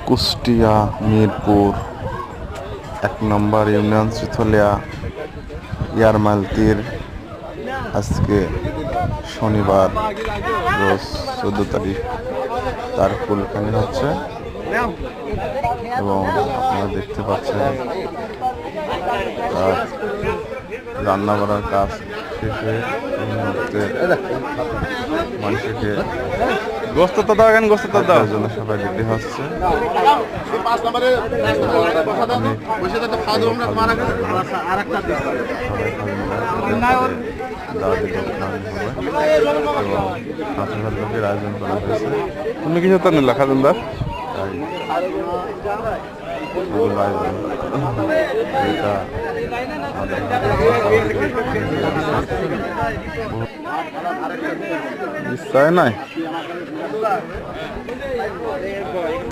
কুষ্টিয়া মিরপুর ১ নম্বর union Chithalia ইয়ারমালতির আজকে শনিবার রোজ 14 তারিখ তার কুলখানি হচ্ছে এবং আপনারা দেখতে পাচ্ছেন তার রান্না করার কাজ শেষে এই মুহূর্তে মানুষকে গোস্ত তো দাও, গোস্ত তো দাও। জন্য সবাই রেডি হচ্ছে। লোকের আয়োজন করা হয়েছে। তুমি কিছু তো নিলা খাজুনদার এটা নিশ্চয় নাই।